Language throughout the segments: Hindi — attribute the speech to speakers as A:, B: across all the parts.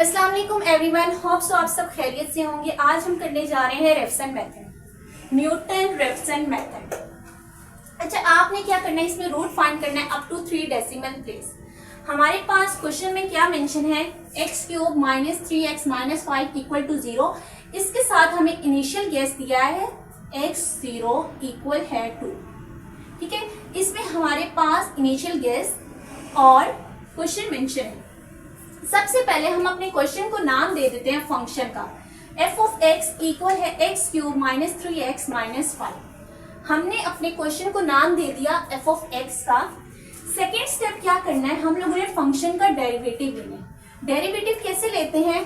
A: अस्सलाम वालेकुम एवरीवन, होप सो आप सब खैरियत से होंगे। आज हम करने जा रहे हैं रेफसन मेथड, न्यूटन रेफसन मेथड। अच्छा, आपने क्या करना है, इसमें रूट फाइंड करना है अप टू 3 डेसिमल प्लेस। हमारे पास क्वेश्चन में क्या मेंशन है, x cube minus 3x minus 5 equal to 0। इसके साथ हमें इनिशियल गेस दिया है x0 इक्वल है 2। ठीक है, इसमें हमारे पास इनिशियल गेस और क्वेश्चन मेंशन है। सबसे पहले हम अपने क्वेश्चन को नाम दे देते हैं फंक्शन का। f ऑफ x इक्वल है x cube minus 3x minus 5। हमने अपने क्वेश्चन को नाम दे दिया f ऑफ x का। सेकेंड स्टेप क्या करना है, हम लोगों ने फंक्शन का डेरिवेटिव लेना है। डेरिवेटिव कैसे लेते हैं,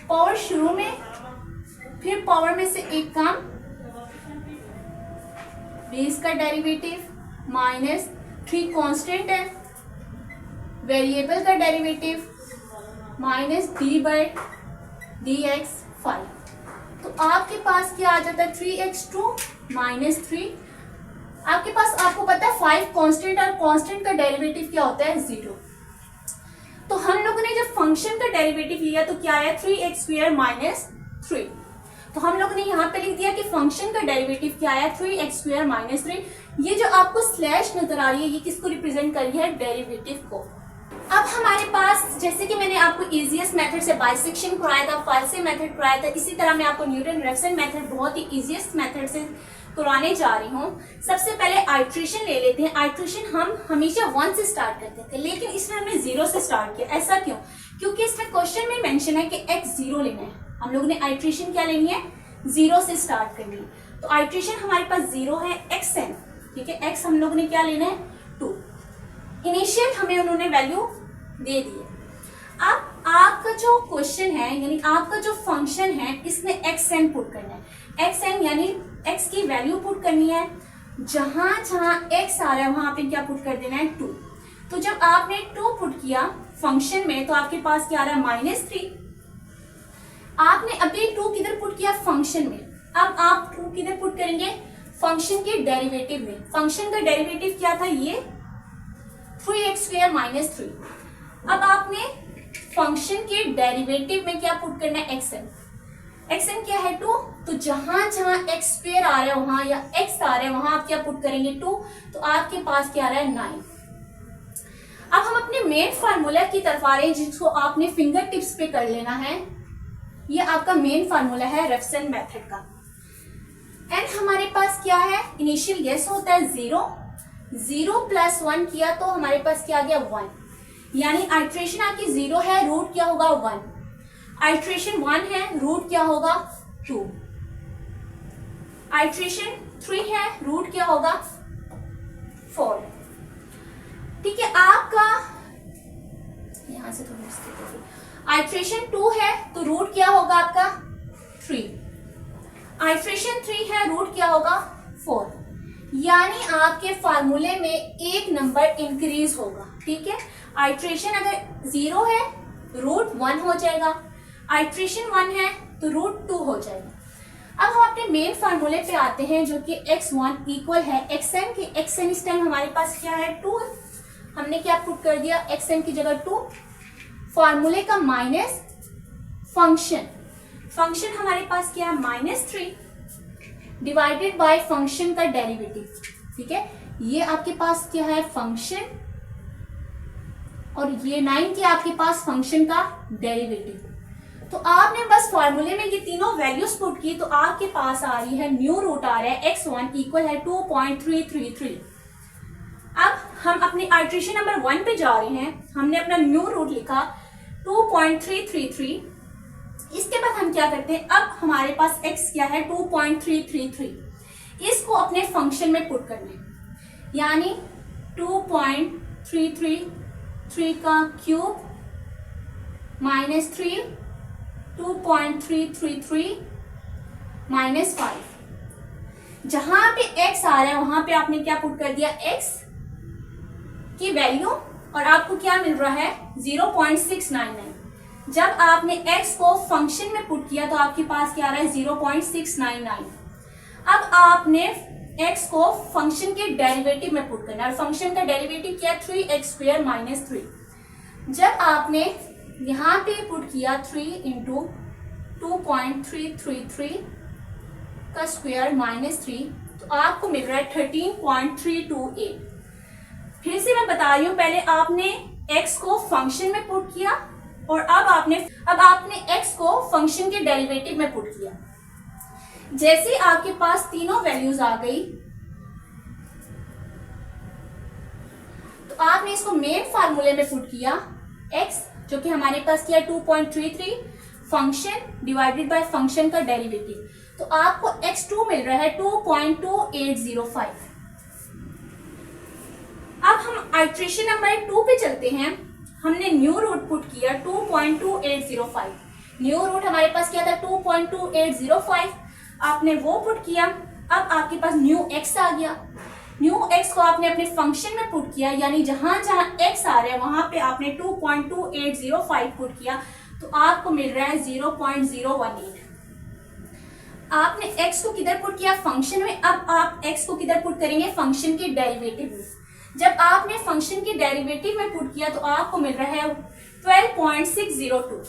A: पावर शुरू में, फिर पावर में से एक कम, बेस का डेरिवेटिव माइनस 3 कांस्टेंट है, वेरिएबल का derivative minus D by D x 5। तो आपके पास क्या आ जाता है 3x2 माइनस 3। आपके पास, आपको पता है 5 कांस्टेंट और कांस्टेंट का डेरिवेटिव क्या होता है 0। तो हम लोगों ने जब फंक्शन का डेरिवेटिव लिया तो क्या आया 3x² माइनस 3। तो हम लोगों ने यहाँ पे लिख दिया कि फंक्शन का डेरिवेटिव क्या आया 3x² माइनस 3। ये जो आपको स्लैश नजर आ रही है, ये किसको रिप्रेजेंट कर रही है, डेरिवेटिव को। अब हमारे पास, जैसे कि मैंने आपको इजीएस्ट मेथड से बाइसेक्शन कराया था, फाल्से मेथड कराया था, इसी तरह मैं आपको न्यूटन रेफसन मेथड बहुत ही इजीएस्ट मेथड से कराने जा रही हूँ। सबसे पहले आइट्रेशन ले लेते हैं। आइट्रेशन हम हमेशा 1 से स्टार्ट करते थे, लेकिन इसमें हमने 0 से स्टार्ट किया। ऐसा क्यों? क्योंकि इसमें क्वेश्चन में मेंशन है कि x0 लेना है। हम लोगों ने आइट्रेशन क्या लेनी है, 0 से स्टार्ट करनी है। तो आइट्रेशन हमारे पास 0 है, xn। ठीक है, x हम लोगों ने क्या लेना है 2। इनिशियल हमें उन्होंने वैल्यू दे दी है। अब आपका जो क्वेश्चन है, यानी आपका जो फंक्शन है, इसमें xn पुट करना है। xn यानी x की वैल्यू पुट करनी है। जहां जहां x आ रहा है वहां पे क्या पुट कर देना है 2। तो जब आपने 2 पुट किया फंक्शन में, तो आपके पास क्या आ रहा है -3। आपने अभी 2 किधर पुट किया, फंक्शन में। अब आप 2 किधर पुट करेंगे, फंक्शन के डेरिवेटिव में। फंक्शन का डेरिवेटिव क्या था, ये 3x² माइनस 3। अब आपने फंक्शन के डेरिवेटिव में क्या पुट करना है, xn क्या है 2। तो जहां जहां x² आ रहा है वहां, या x आ रहा है वहां, आप क्या पुट करेंगे 2। तो आपके पास क्या आ रहा है 9। अब हम अपने मेन फार्मूला की तरफ आ रहे हैं, जिसको आपने फिंगर टिप्स पे कर लेना है। ये आपका मेन फार्मूला है रेफसन मेथड का। एंड हमारे पास क्या है, इनिशियल गेस होता है 0 प्लस 1 किया तो हमारे पास क्या आ गया 1। यानी आइट्रेशन आपकी 0 है, रूट क्या होगा 1। आइट्रेशन 1 है, रूट क्या होगा 2। आइट्रेशन 3 है, रूट क्या होगा 4। ठीक है, आपका यहां से थोड़ा आइट्रेशन 2 है तो रूट क्या होगा आपका 3। आइट्रेशन 3 है, रूट क्या होगा 4। यानी आपके फार्मूले में एक नंबर इंक्रीज होगा। ठीक है, आइट्रेशन अगर 0 है, रूट 1 हो जाएगा। आइट्रेशन 1 है तो रूट 2 हो जाएगा। अब हम अपने मेन फार्मूले पे आते हैं, जो कि x1 इक्वल है xn के। xn इस टाइम हमारे पास क्या है 2। हमने क्या पुट कर दिया, xn की जगह 2। फार्मूले का माइनस फंक्शन हमारे पास क्या है -3 डिवाइडेड बाय फंक्शन का डेरिवेटिव। ठीक है, ये आपके पास क्या है फंक्शन, और ये 9 के आपके पास फंक्शन का डेरिवेटिव। तो आपने बस फार्मूले में ये तीनों वैल्यूज पुट की, तो आपके पास आ रही है न्यू रूट आ रहा है x1 इक्वल है 2.333। अब हम अपनी आइट्रेशन नंबर 1 पे जा रहे हैं। हमने अपना न्यू रूट लिखा 2.333। इसके बाद हम क्या करते हैं, अब हमारे पास x क्या है 2.333। इसको अपने फंक्शन में पुट करना है, यानी 2.333 का क्यूब माइनस 3, 2.333 माइनस 5। जहां पे x आ रहा है वहां पे आपने क्या पुट कर दिया, x की वैल्यू, और आपको क्या मिल रहा है 0.699। जब आपने x को फंक्शन में पुट किया तो आपके पास क्या आ रहा है 0.699। अब आपने x को फंक्शन के डेरिवेटिव में पुट करना है, और फंक्शन का डेरिवेटिव क्या है 3x² माइनस 3। जब आपने यहाँ पे पुट किया 3 इंटू 2.333 का स्क्वायर -3, तो आपको मिल रहा है 13.328। फिर से मैं बता रही हूँ, पहले आपने x को फंक्शन में पुट किया और अब आपने x को फंक्शन के डेरिवेटिव में पुट किया। जैसे आपके पास तीनों वैल्यूज आ गई तो आपने इसको मेन फार्मूले में पुट किया, x जो कि हमारे पास किया 2.33 फंक्शन डिवाइडेड बाय फंक्शन का डेरिवेटिव, तो आपको x2 मिल रहा है 2.2805। अब हम आइट्रेशन नंबर 2 पे चलते हैं। हमने न्यू रूट पुट किया 2.2805। न्यू रूट हमारे पास क्या था 2.2805, आपने वो पुट किया। अब आपके पास न्यू x आ गया। न्यू x को आपने अपने फंक्शन में पुट किया, यानी जहां जहां x आ रहा है वहां पे आपने 2.2805 पुट किया, तो आपको मिल रहा है 0.018। आपने x को किधर पुट किया, फंक्शन में। अब आप x को किधर पुट करेंगे, फंक्शन के डेरिवेटिव में। जब आपने फंक्शन के डेरिवेटिव में पुट किया तो आपको मिल रहा है 12.602।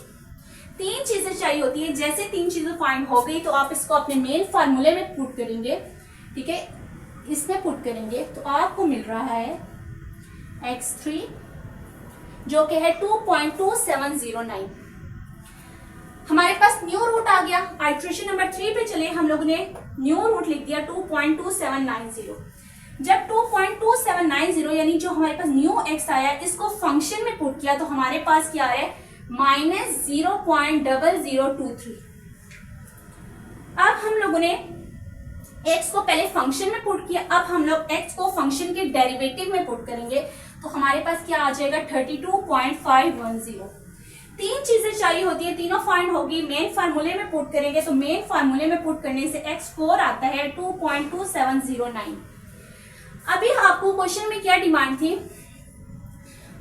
A: तीन चीजें चाहिए होती है, जैसे तीन चीजें फाइंड हो गई तो आप इसको अपने मेन फार्मूले में पुट करेंगे, ठीक है, इसमें पुट करेंगे तो आपको मिल रहा है x3 जो कि है 2.2709। हमारे पास न्यू रूट आ गया। आइट्रेशन नंबर 3 पे चले, हम लोग ने न्यू रूट लिख दिया 2.2790। जब 2.2790 यानी जो हमारे पास न्यू x आया इसको फंक्शन में पुट किया तो हमारे पास क्या है -0.0023। अब हम लोगों ने x को पहले फंक्शन में पुट किया, अब हम लोग x को फंक्शन के डेरिवेटिव में पुट करेंगे तो हमारे पास क्या आ जाएगा 32.510। तीन चीजें चाहिए होती है, तीनों फाइंड होगी। मेन फार्मूले में पुट करेंगे तो मेन फार्मूले में पुट करने से x4 आता है 2.2709। अभी आपको क्वेश्चन में क्या डिमांड थी,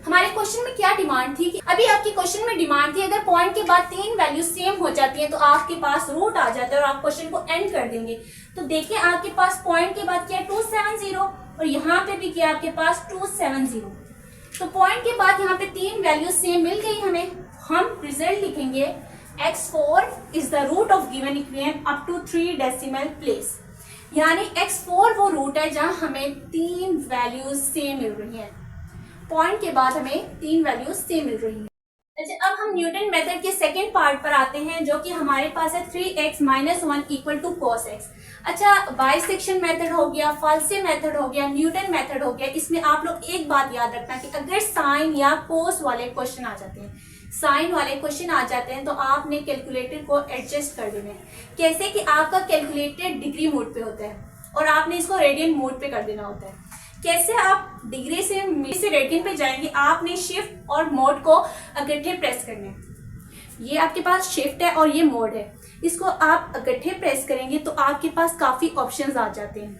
A: हमारे क्वेश्चन में क्या डिमांड थी कि अभी आपकी क्वेश्चन में डिमांड थी अगर पॉइंट के बाद तीन वैल्यू सेम हो जाती है तो आपके पास रूट आ जाता है और आप क्वेश्चन को एंड कर देंगे। तो देखिए आपके पास पॉइंट के बाद क्या 270 और यहाँ पे भी क्या आपके पास 270। तो पॉइंट के बाद यहाँ पे तीन वैल्यू सेम मिल गई हमें। हम रिजल्ट लिखेंगे x4 is the root of given equation up to 3 decimal place, यानी x4 वो रूट है जहां हमें तीन वैल्यूज सेम मिल रही हैं। पॉइंट के बाद हमें तीन वैल्यूज सेम मिल रही हैं। अच्छा, अब हम न्यूटन मेथड के सेकेंड पार्ट पर आते हैं जो कि हमारे पास है 3x - 1 = cos x। अच्छा, बाइसेक्शन मेथड हो गया, फाल्से मेथड हो गया, न्यूटन मेथड हो गया। इसमें आप लोग एक बात याद रखना कि अगर साइन या कोस वाले क्वेश्चन आ जाते हैं, साइन वाले क्वेश्चन आ जाते हैं तो आपने कैलकुलेटर को एडजस्ट कर देना है। कैसे कि आपका कैलकुलेटर डिग्री मोड पे होता है और आपने इसको रेडियन मोड पे कर देना होता है। कैसे आप डिग्री से रेडियन पे जाएंगे, आपने शिफ्ट और मोड को इकट्ठे प्रेस करने। ये आपके पास शिफ्ट है और ये मोड है, इसको आप इकट्ठे प्रेस करेंगे तो आपके पास काफी ऑप्शंस आ जाते हैं।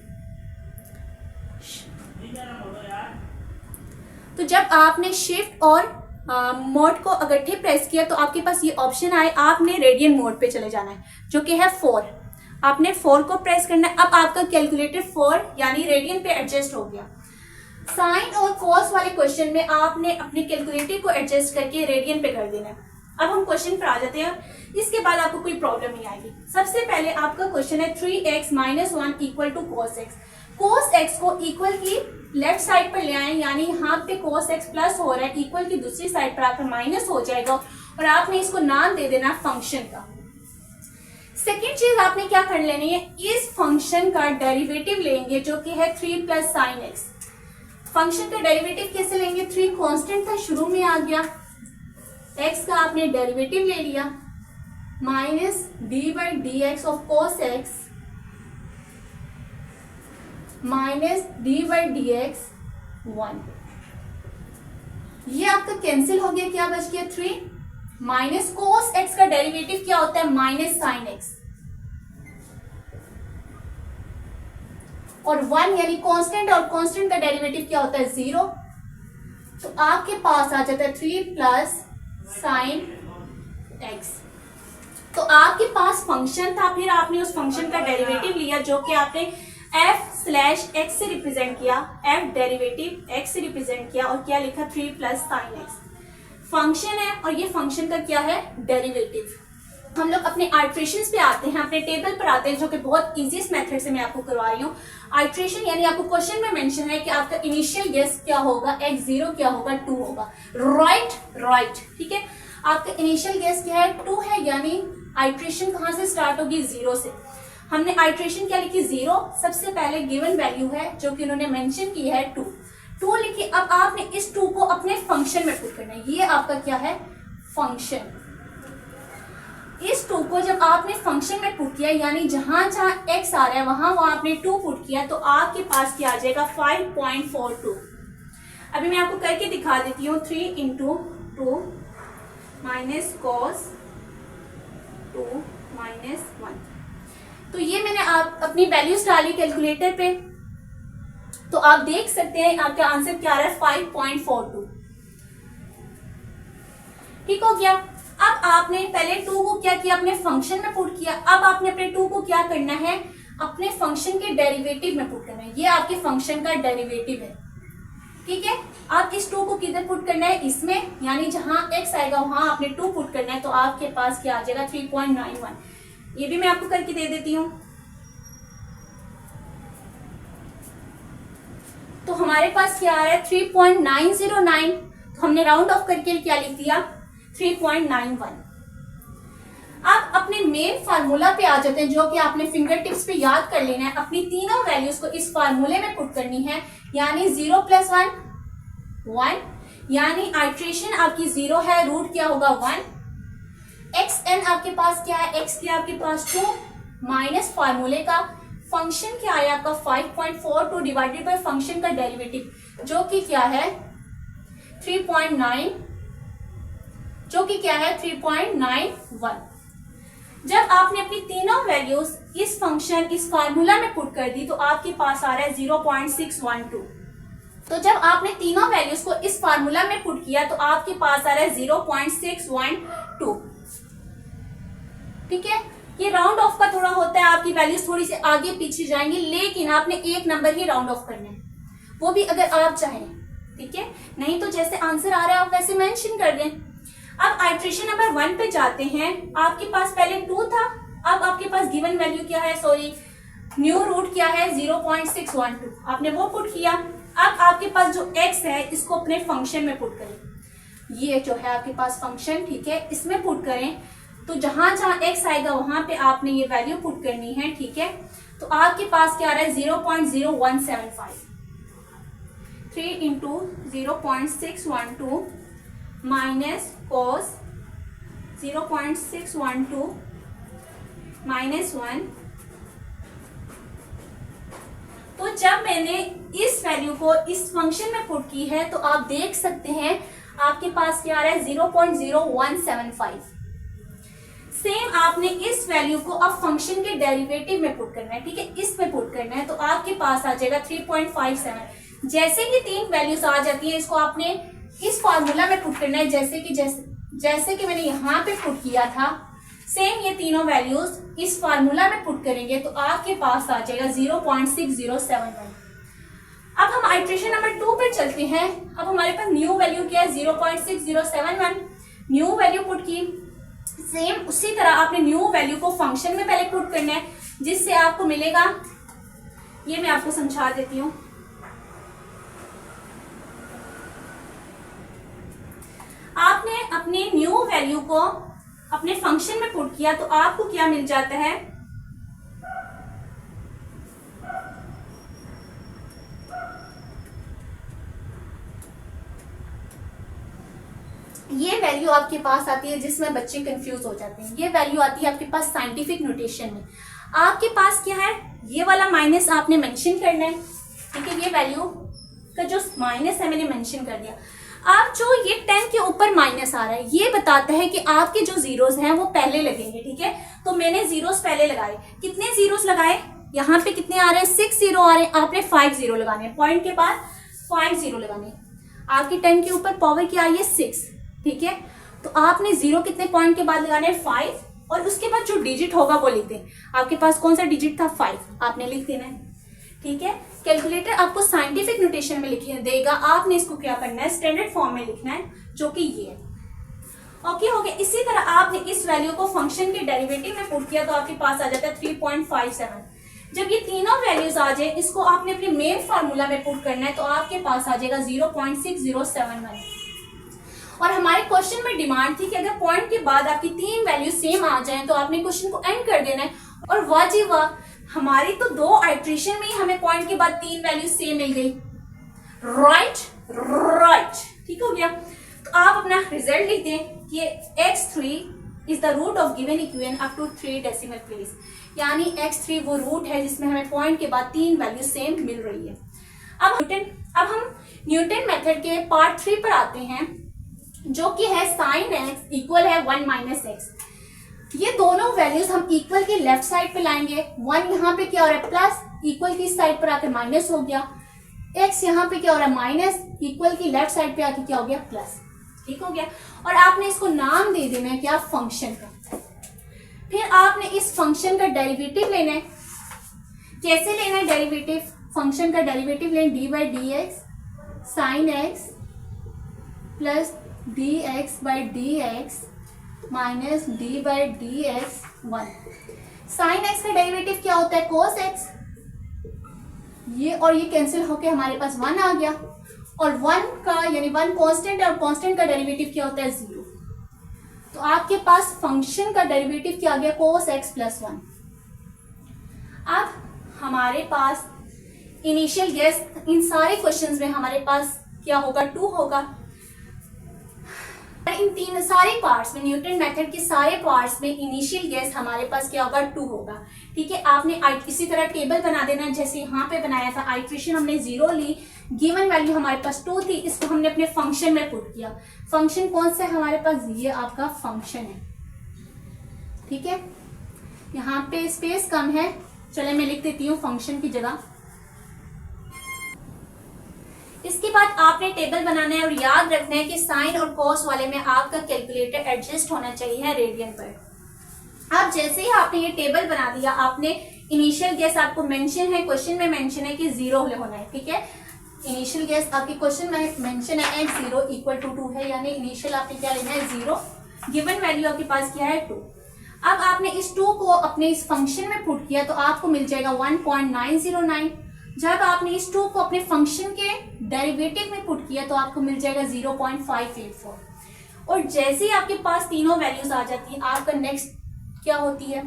A: तो जब आपने शिफ्ट और मोड को इकट्ठे प्रेस किया तो आपके पास ये ऑप्शन आए, आपने रेडियन मोड पे चले जाना है जो कि है 4। आपने 4 को प्रेस करना है। अब आपका कैलकुलेटर 4 यानी रेडियन पे एडजस्ट हो गया। साइन और कोस वाले क्वेश्चन में आपने अपने कैलकुलेटर को एडजस्ट करके रेडियन पे कर देना है। अब हम क्वेश्चन पर आ जाते हैं, इसके बाद आपको कोई प्रॉब्लम नहीं आएगी। सबसे पहले आपका क्वेश्चन है 3x - 1 = cos x। cos x को इक्वल की लेफ्ट साइड पर ले आए, यानी यहाँ पे cos x प्लस हो रहा है, इक्वल की दूसरी साइड पर आकर माइनस हो जाएगा और आपने इसको नाम दे देना फंक्शन का। सेकेंड चीज आपने क्या कर लेनी है, इस फंक्शन का डेरिवेटिव लेंगे जो कि है 3 + sin x। फंक्शन का डेरिवेटिव कैसे लेंगे, 3 कांस्टेंट था शुरू में आ गया, x का आपने डेरिवेटिव ले लिया -d/dx of cos x -d/dx 1। ये आपका कैंसिल हो गया, क्या बच गया 3 माइनस cos x का डेरिवेटिव क्या होता है -sin x और 1 यानी कांस्टेंट, और कांस्टेंट का डेरिवेटिव क्या होता है 0। तो आपके पास आ जाता है 3 + sin x। तो आपके पास फंक्शन था, फिर आपने उस फंक्शन का डेरिवेटिव लिया जो कि आपने f/x से रिप्रेजेंट किया, f डेरिवेटिव x से रिप्रेजेंट किया और क्या लिखा 3 + sin x। फंक्शन है और ये फंक्शन का क्या है, डेरिवेटिव। हम लोग अपने आइट्रेशंस पे आते हैं, अपने टेबल पर आते हैं, जो कि बहुत इजीएस्ट मेथड से मैं आपको करवा रही हूँ। आइट्रेशन यानी आपको क्वेश्चन में मेंशन है कि आपका इनिशियल गेस क्या होगा, x0 क्या होगा, 2 होगा, राइट, ठीक है। आपका इनिशियल गेस क्या है, 2 है, यानी आइट्रेशन कहाँ से स्टार्ट होगी, 0 से। हमने आइट्रेशन क्या लिखी, 0, सबसे पहले गिवन वैल्यू है जो कि उन्होंने मेंशन की है 2 लिखी। अब आपने इस 2 को अपने फंक्शन में पुट करना है, ये आपका क्या है, फंक्शन। इस 2 को जब आपने फंक्शन में पुट किया, यानी जहां जहां x आ रहा है वहां आपने 2 पुट किया, तो आपके पास क्या आ जाएगा, 5.42। अभी मैं आपको करके दिखा देती हूँ। 3 × 2 माइनस कॉस 2 माइनस 1। तो ये मैंने आप अपनी वैल्यूज डाली कैलकुलेटर पे, तो आप देख सकते हैं आपका आंसर क्या आ रहा है, 5.42। ठीक हो गया। अब आपने पहले 2 को क्या किया, अपने फंक्शन में पुट किया। अब आपने अपने 2 को क्या करना है, अपने फंक्शन के डेरिवेटिव में पुट करना है। ये आपके फंक्शन का डेरिवेटिव है, ठीक है। आप इस 2 को किधर पुट करना है, इसमें, यानी जहां x आएगा वहां आपने 2 पुट करना है, तो आपके पास क्या आ जाएगा, 3.91। ये भी मैं आपको करके दे देती हूँ। तो हमारे पास क्या आ रहा है, 3.909। तो हमने राउंड ऑफ करके क्या लिख दिया, 3.91। अब अपने मेन फार्मूला पे आ जाते हैं, जो कि आपने फिंगर टिप्स पे याद कर लेना है। अपनी तीनों वैल्यूज को इस फार्मूले में पुट करनी है, यानी 0 + 1 1, यानी आइट्रेशन आपकी 0 है, रूट क्या होगा 1, xn आपके पास क्या है, x क्या आपके पास 2, माइनस फार्मूले का फंक्शन क्या आया आपका 5.42 डिवाइडेड बाय फंक्शन का डेरिवेटिव जो कि क्या है 3.9, जो कि क्या है 3.91। जब आपने अपनी तीनों वैल्यूज इस फंक्शन इस फार्मूला में पुट कर दी तो आपके पास आ रहा है 0.612। तो जब आपने तीनों वैल्यूज को इस फार्मूला में पुट किया तो आपके पास आ रहा है 0.612। ठीक है, ये राउंड ऑफ का थोड़ा होता है, आपकी वैल्यूज थोड़ी सी आगे पीछे जाएंगी, लेकिन आपने एक नंबर ही राउंड ऑफ करना है, वो भी अगर आप चाहें, ठीक है। नहीं तो जैसे आंसर आ रहा है आप वैसे मेंशन कर दें। अब आइट्रेशन नंबर 1 पे जाते हैं। आपके पास पहले 2 था, अब आपके पास गिवन वैल्यू क्या है, सॉरी न्यू रूट क्या है 0.612, आपने वो पुट किया। अब आपके पास जो x है इसको अपने फंक्शन में पुट करें, ये जो है आपके पास फंक्शन, ठीक है, इसमें पुट करें। तो जहां जहां x आएगा वहां पे आपने ये वैल्यू पुट करनी है, ठीक है। तो आपके पास क्या आ रहा है 0.0175, 3 × 0.612 माइनस कॉस 0.612 माइनस 1। तो जब मैंने इस वैल्यू को इस फंक्शन में पुट की है तो आप देख सकते हैं आपके पास क्या आ रहा है 0.0175। सेम आपने इस वैल्यू को अब फंक्शन के डेरिवेटिव में पुट करना है, ठीक है, इसमें पुट करना है, तो आपके पास आ जाएगा 3.57। जैसे कि 3 वैल्यूज आ जाती है इसको आपने इस फॉर्मूला में पुट करना है, जैसे कि मैंने यहाँ पे पुट किया था, सेम ये तीनों वैल्यूज इस फार्मूला में पुट करेंगे तो आपके पास आ जाएगा 0.6071। अब हम आइट्रेशन नंबर 2 पर चलते हैं। अब हमारे पास न्यू वैल्यू क्या है 0.6071, न्यू वैल्यू पुट की। सेम उसी तरह आपने न्यू वैल्यू को फंक्शन में पहले पुट करना है, जिससे आपको मिलेगा, ये मैं आपको समझा देती हूँ। आपने अपने न्यू वैल्यू को अपने फंक्शन में पुट किया तो आपको क्या मिल जाता है, ये वैल्यू आपके पास आती है जिसमें बच्चे कंफ्यूज हो जाते हैं। ये वैल्यू आती है आपके पास साइंटिफिक नोटेशन में। आपके पास क्या है, ये वाला माइनस आपने मेंशन करना है, ठीक है, ये वैल्यू का जो माइनस है मैंने मेंशन कर दिया। आप जो ये 10 के ऊपर माइनस आ रहा है ये बताता है कि आपके जो जीरोस हैं वो पहले लगेंगे, ठीक है। तो मैंने जीरोस पहले लगाए, कितने जीरोस लगाए, यहाँ पे कितने आ रहे हैं 6 जीरो आ रहे हैं, आपने 5 जीरो लगाने हैं, पॉइंट के बाद 5 जीरो लगाने हैं। आपके 10 के ऊपर पावर क्या आई है 6, ठीक है। तो आपने जीरो कितने पॉइंट के बाद लगाने हैं 5, और उसके बाद जो डिजिट होगा वो लिख दें। आपके पास कौन सा डिजिट था 5, आपने लिख देना है, ठीक है। कैलकुलेटर आपको साइंटिफिक नोटेशन में लिख देगा, आपने इसको क्या करना है स्टैंडर्ड फॉर्म में लिखना है, जो कि ये है। ओके हो गया। इसी तरह आपने इस वैल्यू को फंक्शन के डेरिवेटिव में पुट किया तो आपके पास आ जाता है 3.57। जब ये तीनों वैल्यूज आ जाए, इसको आपने अपने मेन फार्मूला में पुट करना है तो आपके पास आ जाएगा 0.6071। और हमारे क्वेश्चन में डिमांड थी कि अगर पॉइंट के बाद आपकी तीन वैल्यू सेम आ जाए तो आपने क्वेश्चन को एंड कर देना है। और वाजी वाह, हमारी तो 2 आइट्रेशन में ही हमें पॉइंट के बाद तीन वैल्यू सेम मिल गई। राइट, ठीक हो गया। तो आप अपना रिजल्ट लिख दें कि x3 is the root of given equation up to 3 decimal place, यानी x3 वो रूट है जिसमें हमें पॉइंट के बाद तीन वैल्यू सेम मिल रही है। अब हम न्यूटन मेथड के पार्ट 3 पर आते हैं, जो कि है साइन x इक्वल है 1 माइनस एक्स। ये दोनों वैल्यूज हम इक्वल के लेफ्ट साइड पे लाएंगे। 1 यहाँ पे क्या हो रहा है प्लस, इक्वल की साइड पर आकर माइनस हो गया। x यहाँ पे क्या हो रहा है माइनस, इक्वल की लेफ्ट साइड पे आके क्या हो गया प्लस, ठीक हो गया। और आपने इसको नाम दे देना है क्या, फंक्शन का। फिर आपने इस फंक्शन का डेरिवेटिव लेना है। कैसे लेना है डेरिवेटिव, फंक्शन का डेरिवेटिव लें D by D x sine x plus D x by D x minus D by D x 1। Sine x का डेरिवेटिव क्या होता है कोस एक्स, ये और ये कैंसिल होके हमारे पास 1 आ गया। और 1 का यानी 1 कांस्टेंट है और कांस्टेंट का डेरिवेटिव क्या होता है 0। तो आपके पास फंक्शन का डेरिवेटिव क्या आ गया कोस एक्स प्लस 1। अब हमारे पास इनिशियल गेस इन सारे क्वेश्चंस में हमारे पास क्या होगा 2 होगा। इन तीन सारे पार्ट्स में, न्यूटन मेथड के सारे पार्ट्स में इनिशियल गेस हमारे पास क्या होगा 2 होगा। ठीक है, आपने इसी तरह टेबल बना देना है जैसे यहाँ पे बनाया था। आइट्रेशन हमने 0 ली, गिवन वैल्यू हमारे पास 2 थी, इसको हमने अपने फंक्शन में पुट किया। फंक्शन कौन सा है हमारे पास, ये आपका फंक्शन है। ठीक है, यहाँ पे स्पेस कम है, चले मैं लिख देती हूँ फंक्शन की जगह। इसके बाद आपने टेबल बनाना है और याद रखना है कि साइन और कॉस वाले में आपका कैलकुलेटर एडजस्ट होना चाहिए रेडियन पर। अब जैसे ही आपने ये टेबल बना दिया, आपने इनिशियल गैस आपको मेंशन है, क्वेश्चन में मेंशन है कि 0 होना है। ठीक है, इनिशियल गैस आपके क्वेश्चन में मेंशन है x0 इक्वल टू 2 है, यानी इनिशियल आपने क्या लेना है 0, गिवन वैल्यू आपके पास क्या है 2। अब आपने इस 2 को अपने इस फंक्शन में पुट किया तो आपको मिल जाएगा 1.909। जब आपने इस 2 को अपने फंक्शन के डेरिवेटिव में पुट किया तो आपको मिल जाएगा 0.584। और जैसे ही आपके पास तीनों वैल्यूज आ जाती है, आपका नेक्स्ट क्या होती है,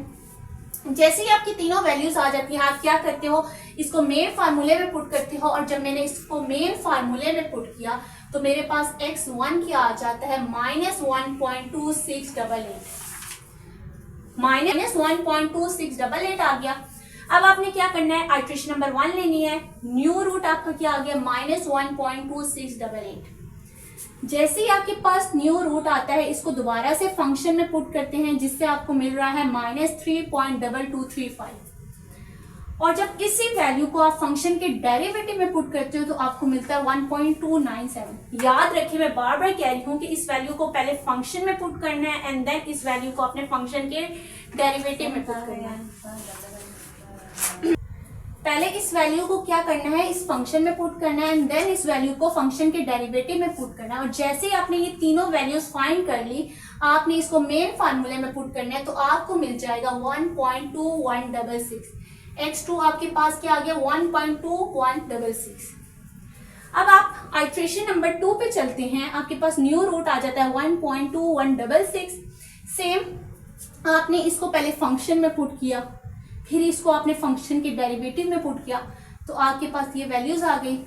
A: जैसे ही आपकी तीनों वैल्यूज आ जाती है, आप क्या करते हो, इसको मेन फार्मूले में पुट करते हो। और जब मैंने इसको मेन फार्मूले में पुट किया तो मेरे पास x1 क्या आ जाता है -1.2688 आ गया। अब आपने क्या करना है, आइट्रेशन नंबर 1 लेनी है। न्यू रूट आपका क्या आ गया -1.2688। जैसे ही आपके पास न्यू रूट आता है, इसको दोबारा से फंक्शन में पुट करते हैं, जिससे आपको मिल रहा है -3.2235। और जब इसी वैल्यू को आप फंक्शन के डेरिवेटिव में पुट करते हो तो आपको मिलता है 1.297। याद रखिए, मैं बार बार कह रही हूँ कि इस वैल्यू को पहले फंक्शन में पुट करना है एंड देन इस वैल्यू को अपने फंक्शन के डेरिवेटिव में पुट करना है। पहले इस वैल्यू को क्या करना है, इस फंक्शन में पुट करना है एंड देन इस वैल्यू को फंक्शन के डेरिवेटिव में पुट करना है। और जैसे ही आपने ये तीनों वैल्यूज फाइंड कर ली, आपने इसको मेन फार्मूले में पुट करना है तो आपको मिल जाएगा 1.2166। x2 आपके पास क्या आ गया 1.2166। अब आप आइट्रेशन नंबर 2 पे चलते हैं, आपके पास न्यू रूट आ जाता है 1.2166। सेम आपने इसको पहले फंक्शन में पुट किया, फिर इसको आपने फंक्शन के डेरिवेटिव में पुट किया तो आपके पास ये वैल्यूज आ गई।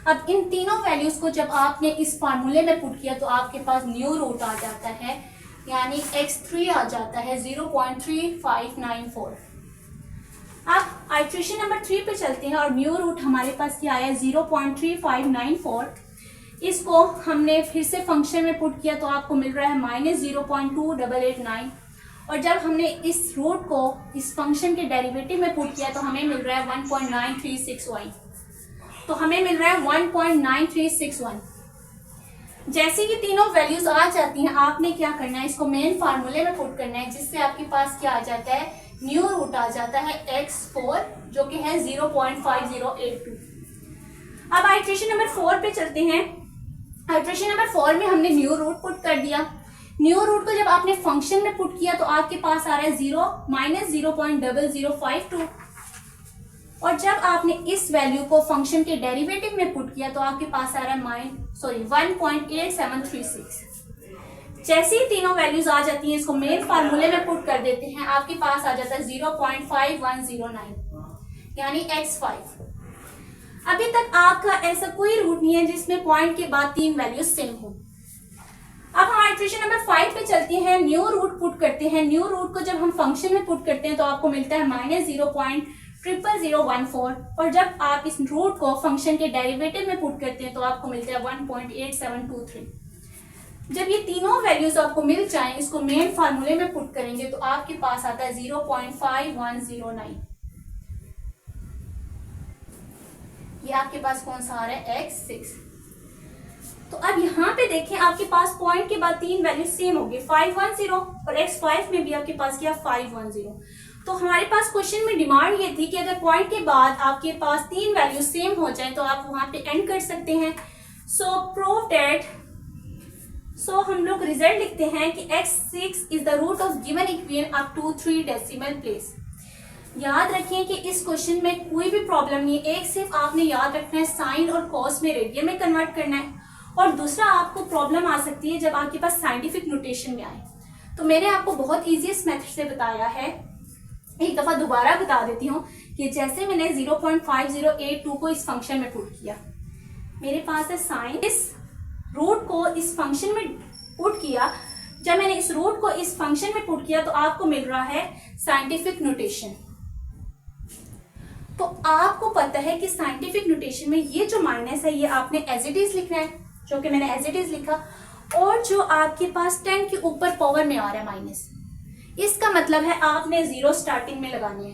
A: अब इन तीनों वैल्यूज को जब आपने इस फार्मूले में पुट किया तो आपके पास न्यू रूट आ जाता है, यानी x3 आ जाता है 0.3594। अब आइट्रेशन नंबर 3 पे चलते हैं और न्यू रूट हमारे पास क्या आया 0.3594। इसको हमने फिर से फंक्शन में पुट किया तो आपको मिल रहा है -0.2889। और जब हमने इस रूट को इस फंक्शन के डेरिवेटिव में पुट किया तो हमें मिल रहा है 1.9361। तो हमें मिल रहा है 1.9361। जैसे कि तीनों वैल्यूज आ जाती हैं, आपने क्या करना है, इसको मेन फार्मूले में पुट करना है, जिससे आपके पास क्या आ जाता है, न्यू रूट आ जाता है x4 जो कि है 0.5082। अब आइट्रेशन नंबर 4 पे चलते हैं। आइट्रेशन नंबर 4 में हमने न्यू रूट पुट कर दिया। न्यू रूट को जब आपने फंक्शन में पुट किया तो आपके पास आ रहा है 0 माइनस 0.0052, और जब आपने इस वैल्यू को फंक्शन के डेरिवेटिव में पुट किया तो आपके पास आ रहा है 1.8736। जैसे ही तीनों वैल्यूज आ जाती हैं, इसको मेन फार्मूले में पुट कर देते हैं, आपके पास आ जाता है 0.5109 यानी x5। अभी तक आपका ऐसा कोई रूट नहीं है जिसमें पॉइंट के बाद तीन वैल्यूज सेम हो। अब हम इक्वेशन नंबर 5 पे चलते हैं, न्यू रूट पुट करते हैं। न्यू रूट को जब हम फंक्शन में पुट करते हैं तो आपको मिलता है -0.00014, और जब आप इस रूट को फंक्शन के डेरिवेटिव में पुट करते हैं तो आपको मिलता है 1.8723। जब ये तीनों वैल्यूज आपको मिल जाएं, इसको मेन फार्मूले में पुट करेंगे तो आपके पास आता है 0.5109। ये आपके पास कौन सा आ रहा है, x6। तो अब यहाँ पे देखें, आपके पास पॉइंट के बाद तीन वैल्यू सेम होगी 510, और x5 में भी आपके पास क्या 510। तो हमारे पास क्वेश्चन में डिमांड ये थी कि अगर पॉइंट के बाद आपके पास तीन वैल्यू सेम हो जाए तो आप वहां पे एंड कर सकते हैं। सो प्रूव दैट, सो हम लोग रिजल्ट लिखते हैं कि x6 is the root of given equation up to 3 decimal place. याद रखिए कि इस क्वेश्चन में कोई भी प्रॉब्लम नहीं है, एक सिर्फ आपने याद रखना है साइन और कॉस में रेडियन में कन्वर्ट करना है, और दूसरा आपको प्रॉब्लम आ सकती है जब आपके पास साइंटिफिक नोटेशन में आए। तो मैंने आपको बहुत इजीएस्ट मेथड से बताया है, एक दफा दोबारा बता देती हूँ कि जैसे मैंने 0.5082 को इस फंक्शन में पुट किया, मेरे पास है साइन, इस रूट को इस फंक्शन में पुट किया। जब मैंने इस रूट को इस फंक्शन में पुट किया तो आपको मिल रहा है साइंटिफिक नोटेशन। तो आपको पता है कि साइंटिफिक नोटेशन में ये जो माइनस है ये आपने एज इट इज लिखना है, जो कि मैंने एज इट इज लिखा, और जो आपके पास 10 के ऊपर पावर में आ रहा है माइनस, इसका मतलब है आपने 0 स्टार्टिंग में लगानी है।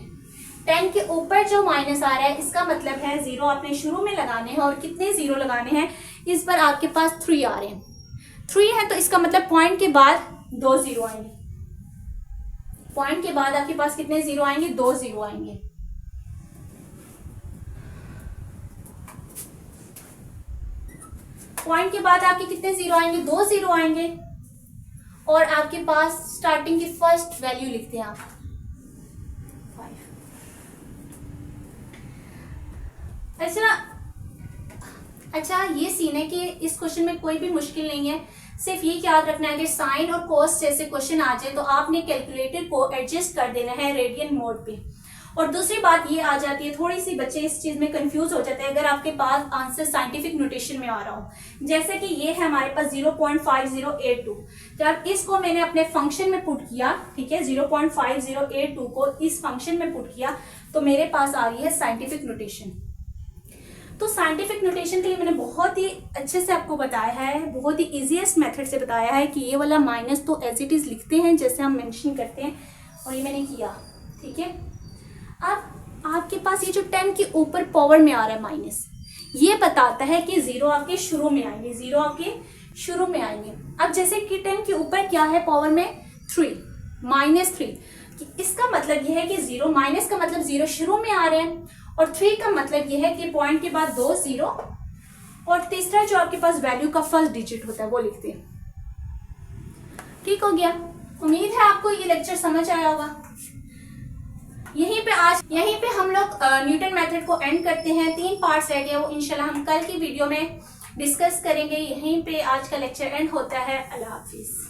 A: 10 के ऊपर जो माइनस आ रहा है इसका मतलब है 0 आपने शुरू में लगाने हैं, और कितने 0 लगाने हैं, इस पर आपके पास 3 आ रहे हैं। 3 है तो इसका मतलब पॉइंट के बाद 2 0 आएंगे। पॉइंट के बाद आपके पास कितने 0 आएंगे, 2 0 आएंगे। पॉइंट के बाद आपके कितने 0 आएंगे, 2 0 आएंगे, और आपके पास स्टार्टिंग की फर्स्ट वैल्यू लिखते हैं आप 5। अच्छा ये सीन है कि इस क्वेश्चन में कोई भी मुश्किल नहीं है, सिर्फ ये याद रखना है कि साइन और कोस जैसे क्वेश्चन आ जाए तो आपने कैलकुलेटर को एडजस्ट कर देना है रेडियन मोड पे। और दूसरी बात ये आ जाती है, थोड़ी सी बच्चे इस चीज में कंफ्यूज हो जाते हैं अगर आपके पास आंसर साइंटिफिक नोटेशन में आ रहा हो, जैसे कि ये है हमारे पास 0.5082। जब इसको मैंने अपने फंक्शन में पुट किया, ठीक है, 0.5082 को इस फंक्शन में पुट किया तो मेरे पास आ रही है साइंटिफिक नोटेशन। तो साइंटिफिक नोटेशन के लिए मैंने बहुत ही अच्छे से आपको बताया है, बहुत ही इजीएस्ट मेथड से बताया है कि ये वाला माइनस तो एज इट इज लिखते हैं जैसे हम मेंशन करते हैं, और ये मैंने किया, ठीक है। अब आपके पास ये जो 10 के ऊपर पावर में आ रहा है माइनस, ये बताता है कि 0 आपके शुरू में आएंगे, 0 आपके शुरू में आएंगे। अब जैसे कि 10 के ऊपर क्या है पावर में 3, -3, इसका मतलब ये है कि 0 माइनस का मतलब 0 शुरू में आ रहे हैं, और 3 का मतलब ये है कि पॉइंट के बाद 2 0, और तीसरा जो आपके पास वैल्यू का फर्स्ट डिजिट होता है वो लिखते हैं। ठीक हो गया, उम्मीद है आपको ये लेक्चर समझ आया होगा। यहीं पे हम लोग न्यूटन मेथड को एंड करते हैं। 3 पार्ट्स रह गए, वो इंशाल्लाह हम कल की वीडियो में डिस्कस करेंगे। यहीं पे आज का लेक्चर एंड होता है। अल्लाह हाफिज।